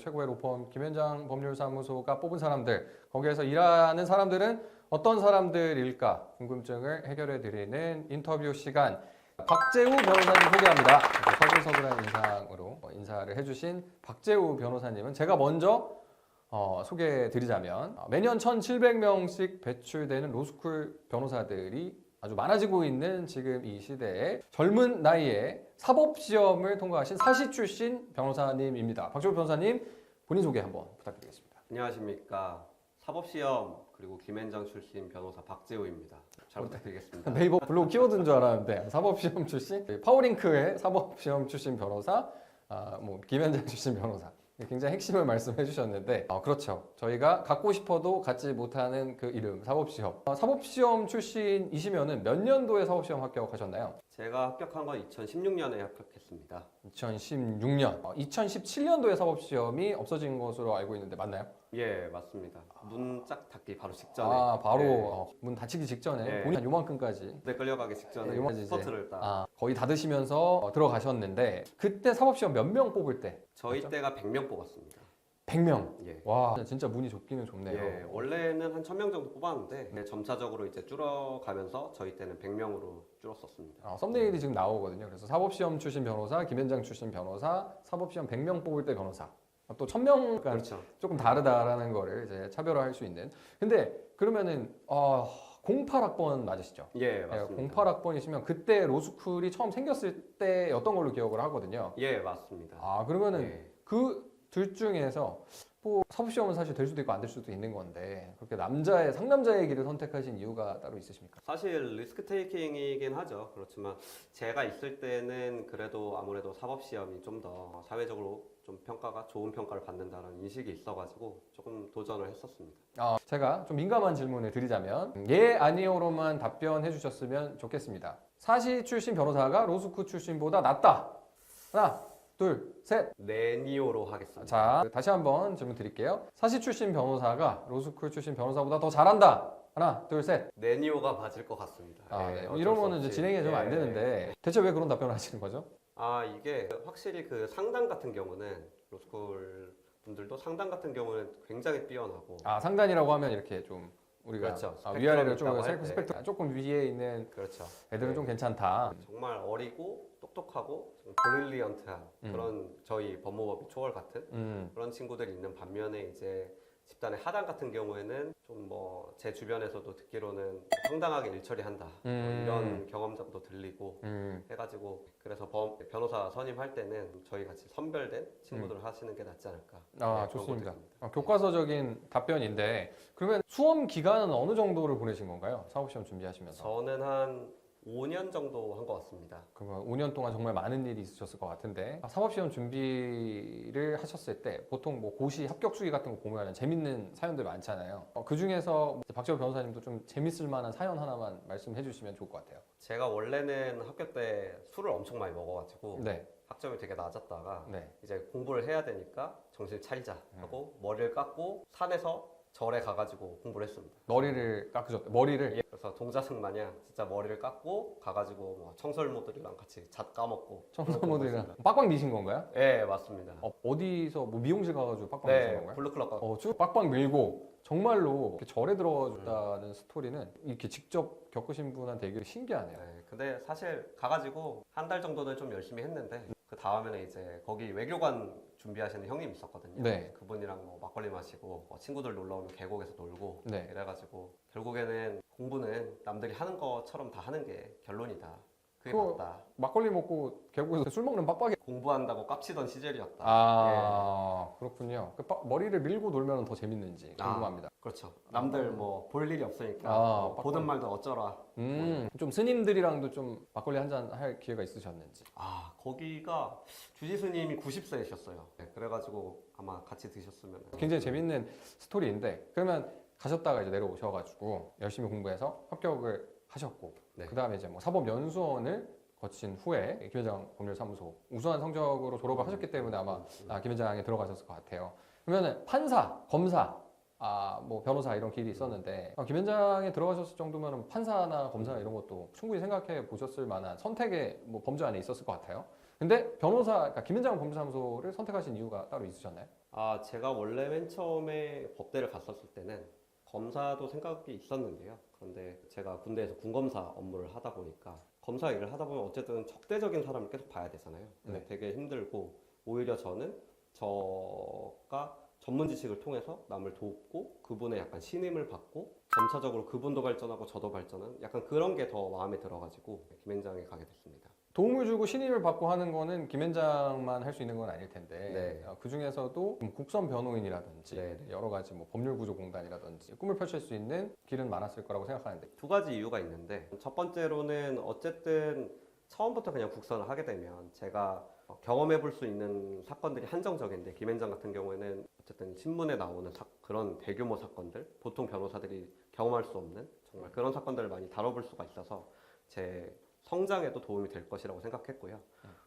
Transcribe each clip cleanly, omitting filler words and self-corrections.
최고의 로펌 김현장 법률사무소가 뽑은 사람들, 거기에서 일하는 사람들은 어떤 사람들일까 궁금증을 해결해드리는 인터뷰 시간. 박재우 변호사님 소개합니다. 서글서글한 인상으로 인사를 해주신 박재우 변호사님은 제가 먼저 소개해드리자면 매년 1,700명씩 배출되는 로스쿨 변호사들이 아주 많아지고 있는 지금 이 시대에 젊은 나이에 사법시험을 통과하신 사시 출신 변호사님입니다. 박재우 변호사님 본인 소개 한번 부탁드리겠습니다. 안녕하십니까. 사법시험 그리고 김현장 출신 변호사 박재우입니다. 잘 부탁드리겠습니다. 네이버 블로그 키워드인 줄 알았는데 사법시험 출신, 파워링크의 사법시험 출신 변호사, 김현장 출신 변호사. 굉장히 핵심을 말씀해 주셨는데 그렇죠. 저희가 갖고 싶어도 갖지 못하는 그 이름 사법시험. 사법시험 출신이시면은 몇 년도에 사법시험 합격하셨나요? 제가 합격한 건 2016년에 합격했습니다. 2016년. 2017년도에 사법시험이 없어진 것으로 알고 있는데 맞나요? 예, 맞습니다. 문 짝 닫기 바로 직전에. 바로 네. 문 닫히기 직전에 네. 본인 한 요만큼까지 네, 끌려가기 직전에 요만까지 스퍼트를 딱. 거의 닫으시면서 들어가셨는데 그때 사법시험 몇 명 뽑을 때? 저희 맞죠? 때가 100명 뽑았습니다. 100명. 예. 와, 진짜 문이 좁기는 좁네요. 예, 원래는 한 1000명 정도 뽑았는데 점차적으로 이제 줄어가면서 저희 때는 100명으로 줄었었습니다. 썸네일이 지금 나오거든요. 그래서 사법시험 출신 변호사, 김현장 출신 변호사, 사법시험 100명 뽑을 때 변호사. 또 1000명 그렇죠. 조금 다르다라는 거를 이제 차별화할 수 있는. 근데 그러면은 08학번 맞으시죠? 예, 맞습니다. 08학번이시면 그때 로스쿨이 처음 생겼을 때였던 걸로 기억을 하거든요. 예, 맞습니다. 그러면은 예. 그 둘 중에서 뭐 사법시험은 사실 될 수도 있고 안 될 수도 있는 건데 그렇게 상남자의 길을 선택하신 이유가 따로 있으십니까? 사실 리스크 테이킹이긴 하죠. 그렇지만 제가 있을 때는 그래도 아무래도 사법시험이 좀 더 사회적으로 좀 좋은 평가를 받는다는 인식이 있어가지고 조금 도전을 했었습니다. 제가 좀 민감한 질문을 드리자면 예, 아니요로만 답변해 주셨으면 좋겠습니다. 사시 출신 변호사가 로스쿨 출신보다 낫다. 하나, 둘, 셋. 네니오로 하겠습니다. 자, 다시 한번 질문 드릴게요. 사시 출신 변호사가 로스쿨 출신 변호사보다 더 잘한다. 하나, 둘, 셋. 네니오가 맞을 것 같습니다. 예, 어쩔 이러면은 수 이제 없이. 진행이 좀 안 예. 되는데 대체 왜 그런 답변을 하시는 거죠? 이게 확실히 그 상담 같은 경우는 로스쿨 분들도 상담 같은 경우는 굉장히 뛰어나고 상단이라고 하면 이렇게 좀 우리가 그렇죠. 위아래를 스펙트럼이 있다고 할 스펙트럼 조금 위에 있는 그렇죠. 애들은 네. 좀 괜찮다. 정말 어리고 똑똑하고 좀 브릴리언트한 그런 저희 법무법인 초월 같은 그런 친구들이 있는 반면에 이제 집단의 하단 같은 경우에는 좀 제 주변에서도 듣기로는 황당하게 일 처리한다 이런 경험담도 들리고 해가지고 그래서 변호사 선임할 때는 저희 같이 선별된 친구들을 하시는 게 낫지 않을까. 그런 좋습니다. 것도 있습니다. 교과서적인 답변인데 그러면 수험 기간은 어느 정도를 보내신 건가요? 사법시험 준비하시면서? 저는 한 5년 정도 한 것 같습니다. 그러면 5년 동안 정말 많은 일이 있으셨을 것 같은데 사법시험 준비를 하셨을 때 보통 고시 합격 수기 같은 거 보면 재밌는 사연들 많잖아요. 그 중에서 박재우 변호사님도 좀 재밌을 만한 사연 하나만 말씀해 주시면 좋을 것 같아요. 제가 원래는 학교 때 술을 엄청 많이 먹어가지고 네. 학점이 되게 낮았다가 네. 이제 공부를 해야 되니까 정신 차리자 하고 머리를 깎고 산에서 절에 가가지고 공부를 했습니다. 머리를 깎으셨대. 머리를? 예, 그래서 동자승 마냥 진짜 머리를 깎고 가가지고 청설모들이랑 같이 잣 까먹고 청소모들이랑 빡빡 미신 건가요? 예, 맞습니다. 어디서 미용실 가가지고 빡빡 미신 네, 건가요? 블루클럽 가고 쭉 빡빡 밀고 정말로 이렇게 절에 들어가줬다는 스토리는 이렇게 직접 겪으신 분한테 되게 신기하네요. 네, 근데 사실 가가지고 한 달 정도는 좀 열심히 했는데 그 다음에는 이제 거기 외교관 준비하시는 형님 있었거든요. 네. 그분이랑 막걸리 마시고 친구들 놀러 오면 계곡에서 놀고 네. 이래가지고 결국에는 공부는 남들이 하는 것처럼 다 하는 게 결론이다. 그게 그거- 맞다. 막걸리 먹고 계곡에서 술 먹는 빡빡이. 공부한다고 깝치던 시절이었다. 그렇군요. 머리를 밀고 놀면 더 재밌는지 궁금합니다. 그렇죠. 남들 볼 일이 없으니까 보던 말도 어쩌라. 좀 스님들이랑도 좀 막걸리 한잔 할 기회가 있으셨는지. 거기가 주지스님이 90세이셨어요. 그래가지고 아마 같이 드셨으면. 굉장히 재밌는 스토리인데 그러면 가셨다가 이제 내려오셔가지고 열심히 공부해서 합격을 하셨고 네. 그 다음에 이제 사법연수원을 거친 후에 김현장 법률사무소 우수한 성적으로 졸업을 하셨기 때문에 아마 김현장에 들어가셨을 것 같아요. 그러면 판사, 검사, 변호사 이런 길이 있었는데 김현장에 들어가셨을 정도면 판사나 검사나 이런 것도 충분히 생각해 보셨을 만한 선택의 범주 안에 있었을 것 같아요. 근데 변호사, 그러니까 김현장 법률사무소를 선택하신 이유가 따로 있으셨나요? 아, 제가 원래 맨 처음에 법대를 갔었을 때는 검사도 생각이 있었는데요. 그런데 제가 군대에서 군검사 업무를 하다 보니까 검사 일을 하다 보면 어쨌든 적대적인 사람을 계속 봐야 되잖아요. 근데 네. 되게 힘들고 오히려 저는 저가 전문 지식을 통해서 남을 돕고 그분의 약간 신임을 받고 점차적으로 그분도 발전하고 저도 발전한 약간 그런 게 더 마음에 들어가지고 김현장에 가게 됐습니다. 도움을 주고 신임을 받고 하는 거는 김현장만 할 수 있는 건 아닐 텐데 네. 그 중에서도 국선 변호인이라든지 네, 네. 여러 가지 뭐 법률구조공단이라든지 꿈을 펼칠 수 있는 길은 많았을 거라고 생각하는데 두 가지 이유가 있는데 첫 번째로는 어쨌든 처음부터 그냥 국선을 하게 되면 제가 경험해 볼 수 있는 사건들이 한정적인데 김현장 같은 경우에는 어쨌든 신문에 나오는 그런 대규모 사건들 보통 변호사들이 경험할 수 없는 정말 그런 사건들을 많이 다뤄볼 수가 있어서 제 성장에도 도움이 될 것이라고 생각했고요.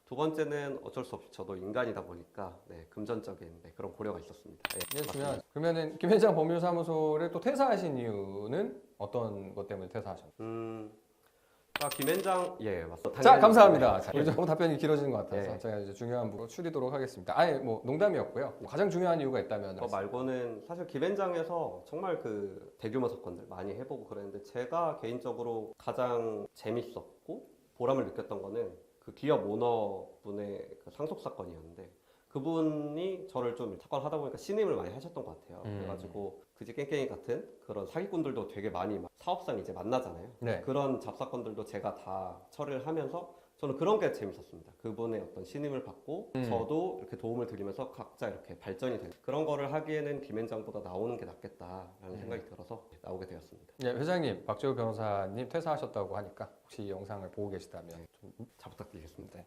두 번째는 어쩔 수 없이 저도 인간이다 보니까 금전적인 그런 고려가 있었습니다. 맞습니다. 그러면은 김현장 법률사무소를 또 퇴사하신 이유는 어떤 것 때문에 퇴사하셨나요? 김현장 맞습니다. 자, 감사합니다. 네. 우리 너무 답변이 길어지는 것 같아서 네. 제가 이제 중요한 부분 추리도록 하겠습니다. 아예 뭐 농담이었고요. 가장 중요한 이유가 있다면 그거 말고는 사실 김현장에서 정말 그 대규모 사건들 많이 해보고 그랬는데 제가 개인적으로 가장 재밌었고 보람을 느꼈던 거는 그 기업 오너분의 그 상속 사건이었는데 그분이 저를 좀 사건을 하다 보니까 신임을 많이 하셨던 것 같아요. 그래가지고 그지 깽깽이 같은 그런 사기꾼들도 되게 많이 사업상 이제 만나잖아요. 네. 그런 잡사건들도 제가 다 처리를 하면서 저는 그런 게 재밌었습니다. 그분의 어떤 신임을 받고 저도 이렇게 도움을 드리면서 각자 이렇게 발전이 되는 그런 거를 하기에는 김현장보다 나오는 게 낫겠다라는 생각이 들어서 나오게 되었습니다. 네, 회장님, 박재우 변호사님 퇴사하셨다고 하니까 혹시 이 영상을 보고 계시다면 좀 잘 부탁드리겠습니다.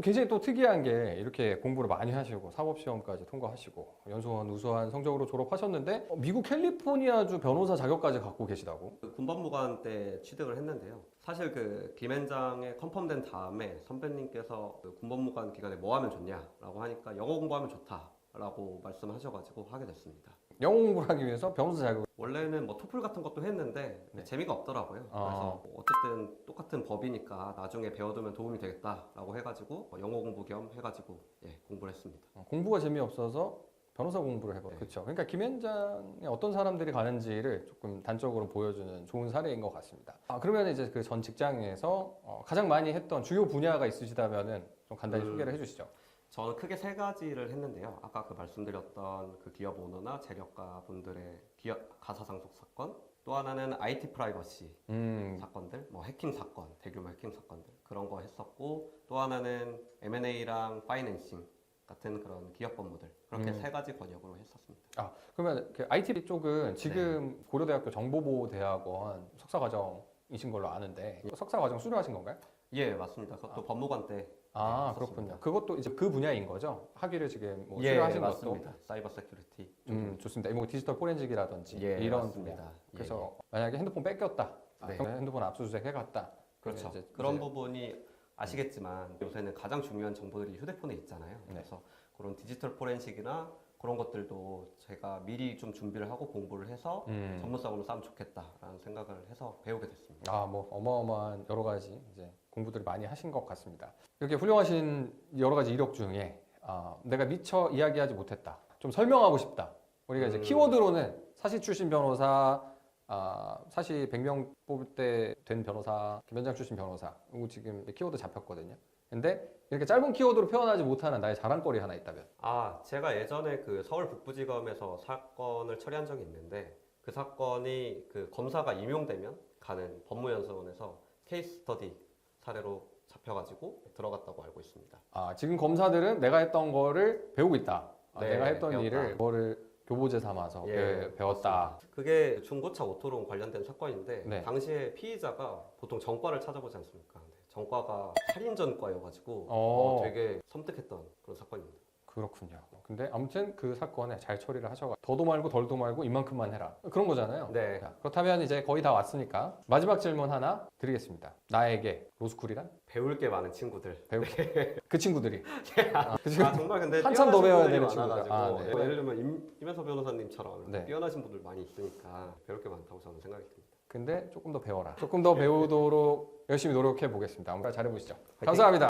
굉장히 또 특이한 게 이렇게 공부를 많이 하시고 사법시험까지 통과하시고 연수원 우수한 성적으로 졸업하셨는데 미국 캘리포니아주 변호사 자격까지 갖고 계시다고? 그 군법무관 때 취득을 했는데요. 사실 그 김현장에 컨펌된 다음에 선배님께서 그 군법무관 기간에 뭐 하면 좋냐라고 하니까 영어 공부하면 좋다라고 말씀하셔가지고 하게 됐습니다. 영어 공부를 하기 위해서 변호사 자격을 원래는 뭐 토플 같은 것도 했는데 네. 재미가 없더라고요. 그래서 뭐 어쨌든 똑같은 법이니까 나중에 배워두면 도움이 되겠다라고 해가지고 영어 공부 겸 해가지고 공부를 했습니다. 공부가 재미없어서 변호사 공부를 해봐. 네. 그렇죠. 그러니까 김현장에 어떤 사람들이 가는지를 조금 단적으로 보여주는 좋은 사례인 것 같습니다. 그러면 이제 그 전 직장에서 가장 많이 했던 주요 분야가 있으시다면은 좀 간단히 소개를 해주시죠. 저는 크게 세 가지를 했는데요. 아까 그 말씀드렸던 그 기업 오너나 재력가 분들의 기업 가사상속 사건, 또 하나는 IT 프라이버시 사건들, 뭐 해킹 사건, 대규모 해킹 사건들 그런 거 했었고, 또 하나는 M&A랑 파이낸싱 같은 그런 기업 법무들 그렇게 세 가지 권역으로 했었습니다. 그러면 그 IT 쪽은 지금 고려대학교 정보보호대학원 석사과정이신 걸로 아는데 석사과정 수료하신 건가요? 예, 맞습니다. 그것도 법무관 때 그렇군요. 했었습니다. 그것도 이제 그 분야인 거죠? 학위를 지금 뭐 예, 수료하신 맞습니다. 사이버 세큐리티. 좋습니다. 뭐 디지털 포렌식이라든지 예, 이런 맞습니다. 분야. 그래서 만약에 핸드폰 뺏겼다, 네. 핸드폰 압수수색 해갔다. 그렇죠. 이제 그런 이제 부분이 아시겠지만 요새는 가장 중요한 정보들이 휴대폰에 있잖아요. 네. 그래서 그런 디지털 포렌식이나 그런 것들도 제가 미리 좀 준비를 하고 공부를 해서 전문성으로 쌓으면 좋겠다라는 생각을 해서 배우게 됐습니다. 뭐 어마어마한 여러 가지 이제 공부들을 많이 하신 것 같습니다. 이렇게 훌륭하신 여러 가지 이력 중에 내가 미처 이야기하지 못했다. 좀 설명하고 싶다. 우리가 이제 키워드로는 사시 출신 변호사, 사시 100명 뽑을 때 된 변호사, 김현장 출신 변호사. 이거 지금 키워드 잡혔거든요. 근데 이렇게 짧은 키워드로 표현하지 못하는 나의 자랑거리 하나 있다면? 제가 예전에 그 서울 북부지검에서 사건을 처리한 적이 있는데 그 사건이 그 검사가 임용되면 가는 법무연수원에서 케이스 스터디 사례로 잡혀가지고 들어갔다고 알고 있습니다. 지금 검사들은 내가 했던 거를 배우고 있다. 네, 내가 했던 배웠다. 일을 그거를 교보제 삼아서 배웠다. 맞습니다. 그게 중고차 오토론 관련된 사건인데 네. 당시에 피의자가 보통 전과를 찾아보지 않습니까? 근데 전과가 살인전과여가지고 되게 섬뜩했던 그런 사건입니다. 그렇군요. 근데 아무튼 그 사건에 잘 처리를 하셔가 더도 말고 덜도 말고 이만큼만 해라. 그런 거잖아요. 네. 자, 그렇다면 이제 거의 다 왔으니까 마지막 질문 하나 드리겠습니다. 나에게 로스쿨이란? 배울 게 많은 친구들. 그 친구들이. 정말 근데 한참 더 배워야 뛰어나신 되는 분들이 친구들. 많아가지고 네. 예를 들면 임현서 변호사님처럼 네. 뛰어나신 분들 많이 있으니까 배울 게 많다고 저는 생각이 듭니다. 근데 조금 더 배워라. 조금 더 배우도록 열심히 노력해 보겠습니다. 한번 잘해보시죠. 화이팅! 감사합니다.